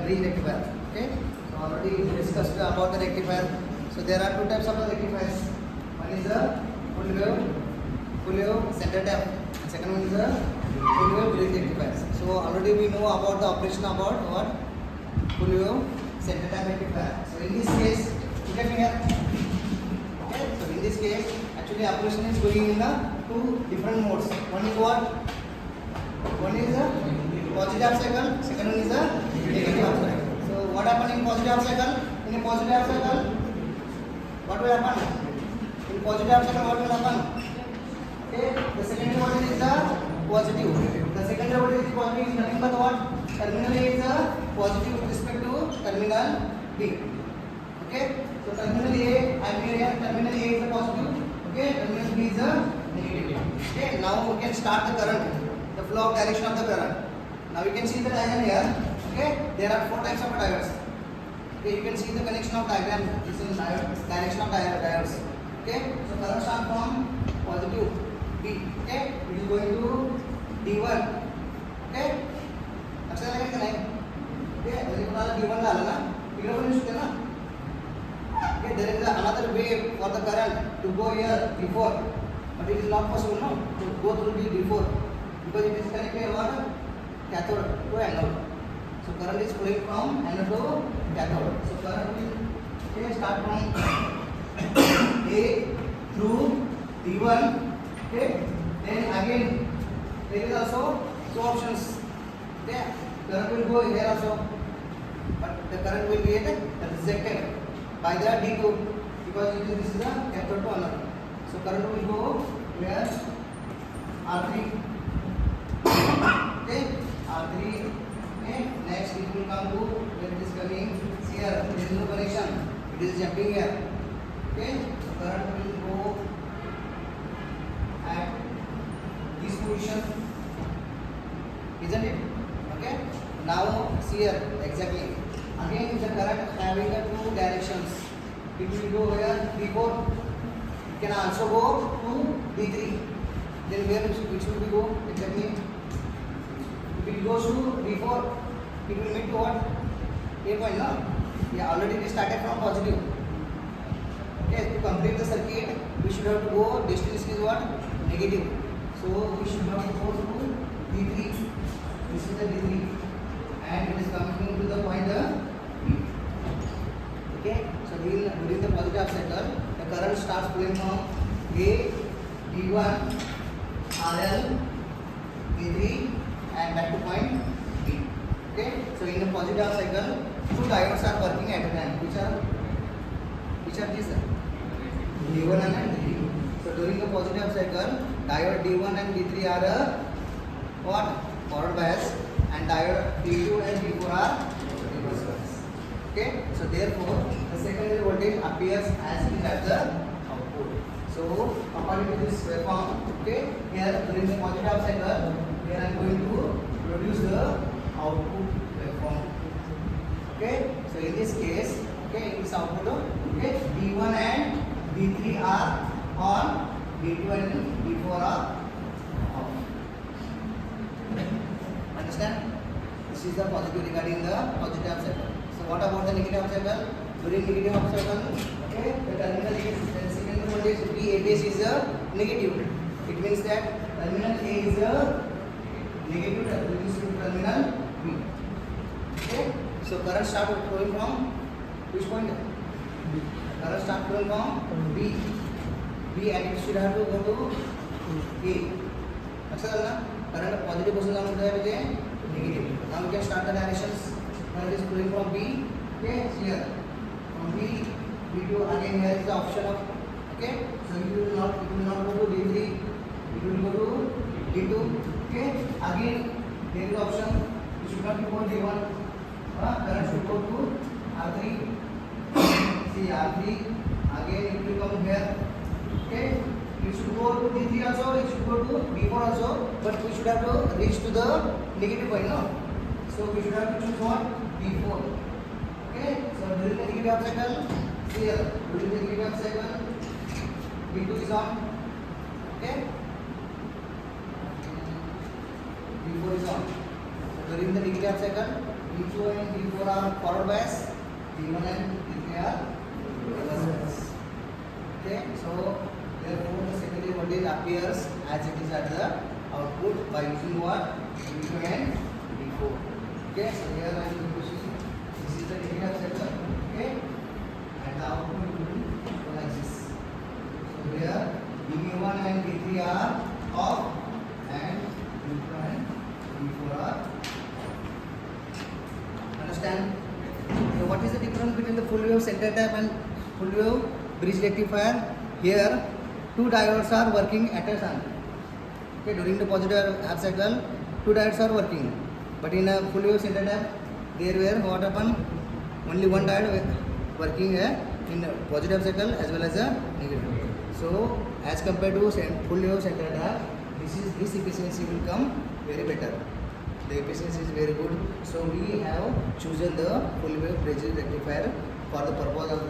bridge rectifier. Okay, so already we discussed about the rectifier. So there are two types of the rectifiers. One is the full wave center tap, and second one is the full wave bridge rectifiers. So already we know about the operation about what full wave center tap rectifier. So in this case, look at here. Okay, so in this case, actually operation is going in the two different modes. One is what? One is the positive half cycle, second one is the negative half cycle. So what happened in positive half cycle? In a positive half cycle, what will happen? In positive half cycle, what will happen? Okay, the secondary voltage is the positive. The secondary voltage is positive is nothing but what? Terminal A is the positive with respect to terminal B. Okay, so terminal A, I am here, terminal A is the positive. Okay, terminal B is the negative. Okay, now we can start the current, the flow of direction of the current. Now you can see the diagram here. Okay, there are four types of diodes. Okay, you can see the connection of diagram. This is direction of diodes. Okay, so current start from positive B. Okay, it is going to D1. Okay, अच्छा लगेगा कि नहीं? Okay, मुझे पता है D1 डालना ना, इधर को नहीं ना? Okay, there is another way for the current to go here before, but it is not possible no to go through the before because it is connected what cathode to anode. So current is flowing from anode to cathode. So current will start from A through D1. Okay, then again there is also two options. Okay, current will go here also, but the current will get rejected by the D2 because this is the cathode to anode. So current will go where R3. Okay, R3. Okay, next it will come to where it is coming here. There is no connection. It is jumping here. Okay, so current will go at this position, isn't it? Okay, now see here exactly. Again, the current having the two directions. It will go where D4. It can also go to D3. Then where it should go exactly? If it goes to D4, it will meet to what? A point, no? Yeah, already we started from positive. Okay, to complete the circuit, we should have to go. Destination is what? Negative. So we should have to go to D3. This is the D3, and it is coming to the point B. Okay, so during the positive half cycle, the current starts flowing from A, D1, RL, D3, and back to point B. Okay, so in the positive half cycle, two diodes are working at a time. Which are these? D1 and D3. So during the positive half cycle, diode D1 and D3 are what? Forward bias, and diode D2 and D4 are reverse bias. Okay, so therefore the secondary voltage appears as it is at the output. So according to this waveform, okay, here during the positive half cycle, here I am going to produce the output waveform. Okay, so in this case, okay, in this output, okay, D1 and D3 are on, D2 and D4 are off. Understand? This is the positive regarding the positive half cycle. So what about the negative half cycle? During negative half cycle, okay, the terminal A, secondary voltage VABS is a negative. It means that terminal A is a negative terminal B. Okay, so current start flowing from which point? Current start flowing from B, and it should have to go to A. अच्छा ना? Current positive person down to the negative. Now we can start the directions. Current is flowing from B. Okay, here from B, B2. Again here is the option of, okay. So it will not go to D3. It will go to D2. Okay. Again there is option. It should not go to D1. Current should go to R3. See R3. Again it will come here. Okay. It should go to D3 also, it should go to D4 also, but we should have to reach to the negative point, no? So we should have to choose what? D4. Okay, so during the negative half cycle, here, during the negative half cycle, D2 is on. Okay? D4 is on. So during the negative half cycle, we D2 and D4 are forward bias, D1 and D3 are reverse bias. Okay, so therefore the secondary voltage appears as it is at the output by using what? D2 and D4. Okay, so here I am going to see this is the data setup. Okay, and the output will be like this. So here D1 and D3 are off and D2 and D4 are. Understand? So what is the difference between the full wave center tap and full wave bridge rectifier? Here two diodes are working at a time. Okay, during the positive half cycle, two diodes are working. But in a full wave center tap, there were what happened? Only one diode working in a positive cycle as well as a negative. So as compared to full wave center tap, this efficiency will come very better. The efficiency is very good. So we have chosen the full wave bridge rectifier for the purpose of